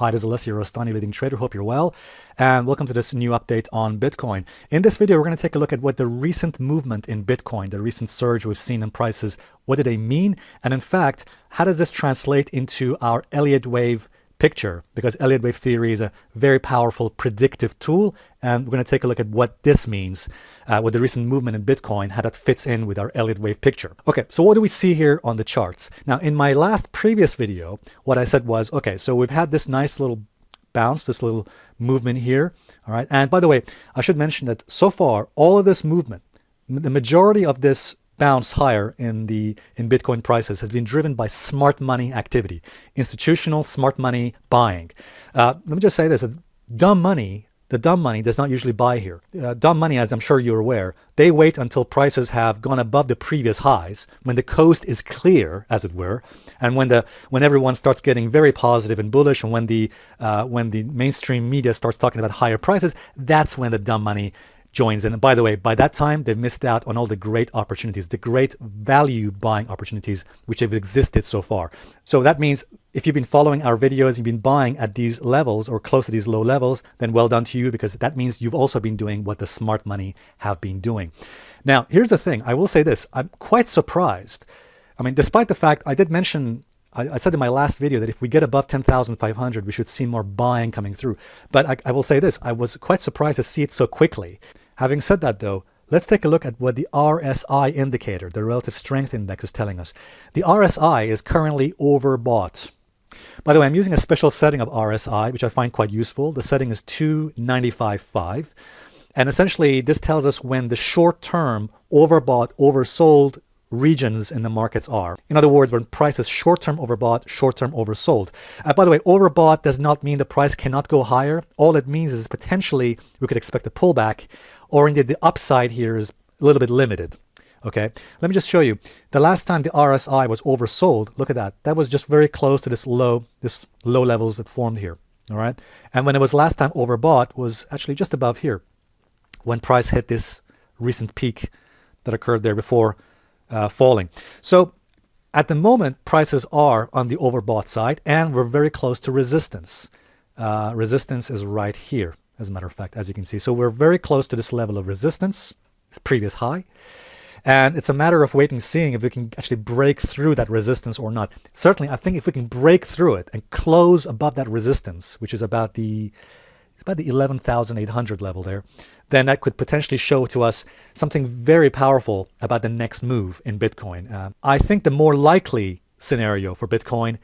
Hi, this is Alessio, Rastani, leading trader. Hope you're well, and welcome to this new update on Bitcoin. In this video, we're going to take a look at what the recent movement in Bitcoin, the recent surge we've seen in prices, what do they mean? And in fact, how does this translate into our Elliott wave picture? Because Elliott wave theory is a very powerful predictive tool, and we're going to take a look at what this means with the recent movement in Bitcoin, how that fits in with our Elliott wave picture. Okay, so what do we see here on the charts? Now, in my previous video, what I said was, okay, so we've had this nice little bounce, this little movement here, all right? And by the way, I should mention that so far, all of this movement, the majority of this bounce higher in Bitcoin prices has been driven by smart money activity, institutional smart money buying. Let me just say this: the dumb money does not usually buy here. Dumb money, as I'm sure you're aware, they wait until prices have gone above the previous highs, when the coast is clear, as it were, and when everyone starts getting very positive and bullish, and when the mainstream media starts talking about higher prices, that's when the dumb money joins in. And by the way, by that time, they've missed out on all the great opportunities, the great value buying opportunities which have existed so far. So that means if you've been following our videos, you've been buying at these levels or close to these low levels, then well done to you, because that means you've also been doing what the smart money have been doing. Now, here's the thing. I will say this. I'm quite surprised. I mean, despite the fact I did mention, I said in my last video that if we get above 10,500, we should see more buying coming through. But I will say this, I was quite surprised to see it so quickly. Having said that, though, let's take a look at what the RSI indicator, the relative strength index, is telling us. The RSI is currently overbought. By the way, I'm using a special setting of RSI, which I find quite useful. The setting is 295.5. And essentially, this tells us when the short-term overbought, oversold regions in the markets are. In other words, when price is short-term overbought, short-term oversold. By the way, overbought does not mean the price cannot go higher. All it means is potentially we could expect a pullback, or indeed the upside here is a little bit limited. Okay, let me just show you. The last time the RSI was oversold, look at that. That was just very close to this low levels that formed here. All right, and when it was last time overbought was actually just above here, when price hit this recent peak that occurred there before falling. So at the moment, prices are on the overbought side, and we're very close to resistance. Resistance is right here, as a matter of fact, as you can see. So we're very close to this level of resistance, this previous high. And it's a matter of waiting and seeing if we can actually break through that resistance or not. Certainly, I think if we can break through it and close above that resistance, which is about the 11,800 level there, then that could potentially show to us something very powerful about the next move in Bitcoin. I think the more likely scenario for Bitcoin,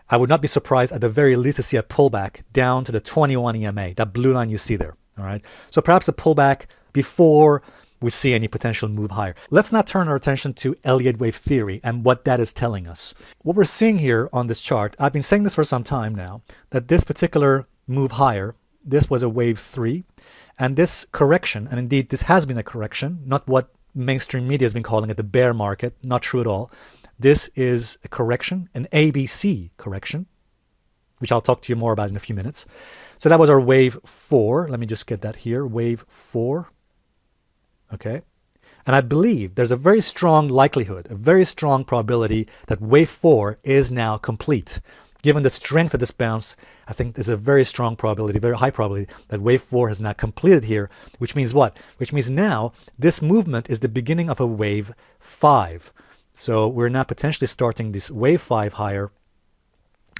I would not be surprised at the very least to see a pullback down to the 21 EMA, that blue line you see there. All right. So perhaps a pullback before we see any potential move higher. Let's not turn our attention to Elliott wave theory and what that is telling us. What we're seeing here on this chart, I've been saying this for some time now, that this particular move higher, this was a wave 3, and this correction, and indeed this has been a correction, not what mainstream media has been calling it, the bear market, not true at all. This is a correction, an ABC correction, which I'll talk to you more about in a few minutes. So that was our wave 4. Let me just get that here, wave 4. Okay. And I believe there's a very strong likelihood, a very strong probability that wave 4 is now complete. Given the strength of this bounce, I think there's a very strong probability, very high probability that wave 4 has now completed here, which means what? Which means now this movement is the beginning of a wave 5. So we're now potentially starting this wave 5 higher,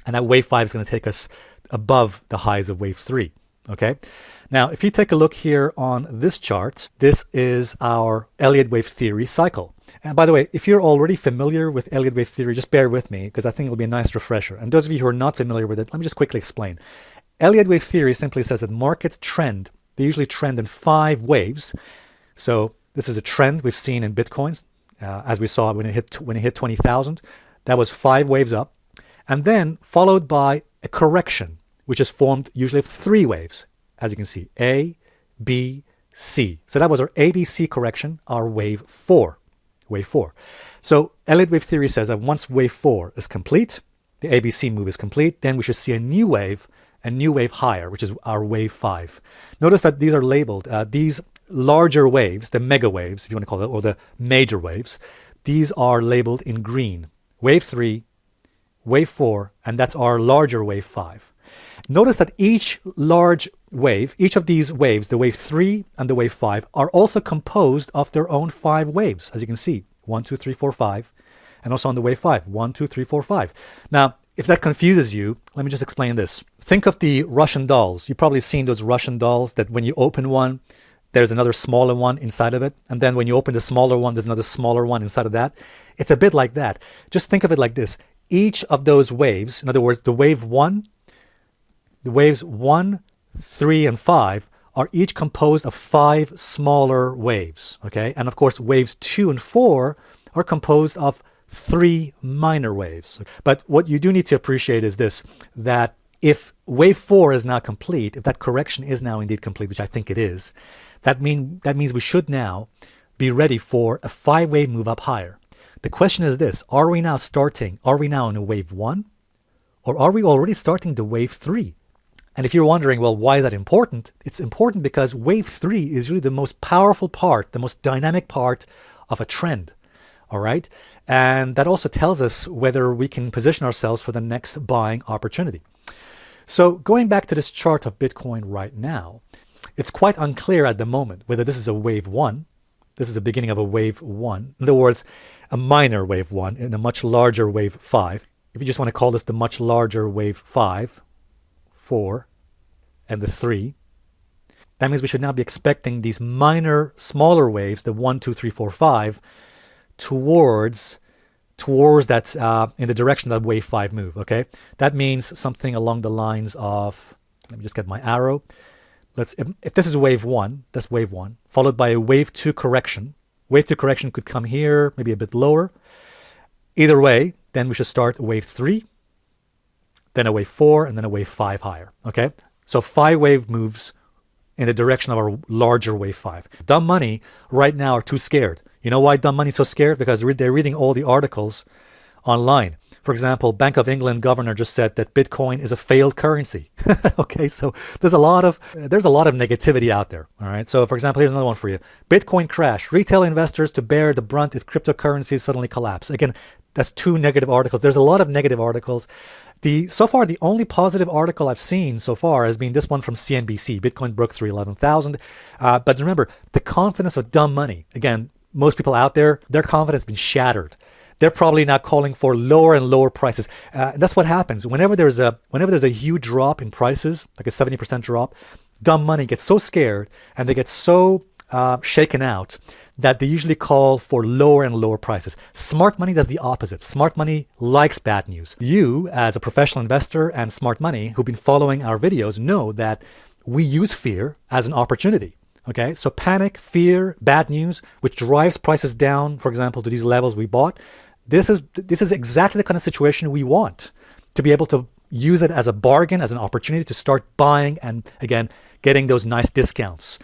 and that wave 5 is going to take us above the highs of wave 3. Okay. Now, if you take a look here on this chart, this is our Elliott wave theory cycle. And by the way, if you're already familiar with Elliott wave theory, just bear with me, because I think it'll be a nice refresher. And those of you who are not familiar with it, let me just quickly explain. Elliott wave theory simply says that markets trend. They usually trend in 5 waves. So this is a trend we've seen in Bitcoin, as we saw when it hit 20,000. That was 5 waves up, and then followed by a correction, which is formed usually of 3 waves, as you can see, A, B, C. So that was our ABC correction, our wave 4. Wave 4. So Elliott wave theory says that once wave 4 is complete, the ABC move is complete, then we should see a new wave higher, which is our wave 5. Notice that these are labeled, these larger waves, the mega waves, if you want to call it, or the major waves, these are labeled in green. Wave 3, wave 4, and that's our larger wave 5. Notice that each large wave, each of these waves, the wave 3 and the wave 5, are also composed of their own 5 waves, as you can see, 1, 2, 3, 4, 5, and also on the wave 5, 1, 2, 3, 4, 5. Now, if that confuses you, let me just explain this. Think of the Russian dolls. You've probably seen those Russian dolls that when you open one, there's another smaller one inside of it. And then when you open the smaller one, there's another smaller one inside of that. It's a bit like that. Just think of it like this. Each of those waves, in other words, the wave 1, the waves 1, 3, and 5 are each composed of 5 smaller waves, okay? And of course, waves 2 and 4 are composed of 3 minor waves. But what you do need to appreciate is this, that if wave 4 is now complete, if that correction is now indeed complete, which I think it is, that means we should now be ready for a 5-wave move up higher. The question is this, are we now in a wave 1, or are we already starting the wave 3? And if you're wondering, well, why is that important? It's important because wave 3 is really the most powerful part, the most dynamic part of a trend. All right. And that also tells us whether we can position ourselves for the next buying opportunity. So going back to this chart of Bitcoin right now, it's quite unclear at the moment whether this is a wave 1. This is the beginning of a wave 1. In other words, a minor wave 1 and a much larger wave 5. If you just want to call this the much larger wave 5, 4, and the 3, that means we should now be expecting these minor, smaller waves, the 1, 2, 3, 4, 5, towards that in the direction of that wave 5 move. Okay, that means something along the lines of, let me just get my arrow. If this is wave 1, that's wave 1, followed by a wave 2 correction. Wave 2 correction could come here, maybe a bit lower. Either way, then we should start a wave 3, then a wave 4, and then a wave 5 higher. Okay, so 5 wave moves in the direction of our larger wave 5. Dumb money right now are too scared. You know why dumb money is so scared? Because they're reading all the articles online. For example, Bank of England governor just said that Bitcoin is a failed currency. Okay, so there's a lot of negativity out there. All right. So for example, here's another one for you. Bitcoin crash. Retail investors to bear the brunt if cryptocurrencies suddenly collapse. Again, that's 2 negative articles. There's a lot of negative articles. So far, the only positive article I've seen so far has been this one from CNBC. Bitcoin broke through 11,000. But remember, the confidence of dumb money. Again, most people out there, their confidence has been shattered. They're probably now calling for lower and lower prices. That's what happens whenever there's a huge drop in prices, like a 70% drop. Dumb money gets so scared and they get so shaken out that they usually call for lower and lower prices. Smart money does the opposite. Smart money likes bad news. You, as a professional investor and smart money who've been following our videos, know that we use fear as an opportunity. Okay, so panic, fear, bad news, which drives prices down, for example, to these levels we bought. This is exactly the kind of situation we want, to be able to use it as a bargain, as an opportunity to start buying and, again, getting those nice discounts.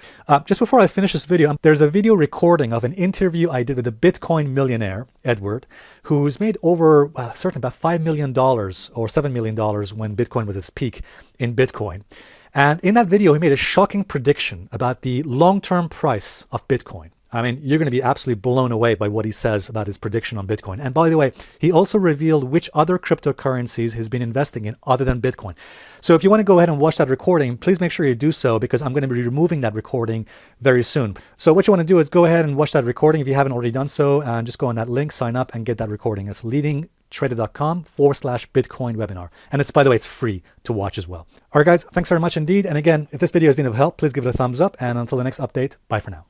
Just before I finish this video, there's a video recording of an interview I did with a Bitcoin millionaire, Edward, who's made over about $5 million or $7 million when Bitcoin was its peak in Bitcoin. And in that video, he made a shocking prediction about the long-term price of Bitcoin. I mean, you're going to be absolutely blown away by what he says about his prediction on Bitcoin. And by the way, he also revealed which other cryptocurrencies he's been investing in other than Bitcoin. So if you want to go ahead and watch that recording, please make sure you do so, because I'm going to be removing that recording very soon. So what you want to do is go ahead and watch that recording if you haven't already done so, and just go on that link, sign up, and get that recording. It's leadingtrader.com/Bitcoin webinar. And by the way, it's free to watch as well. All right, guys, thanks very much indeed. And again, if this video has been of help, please give it a thumbs up. And until the next update, bye for now.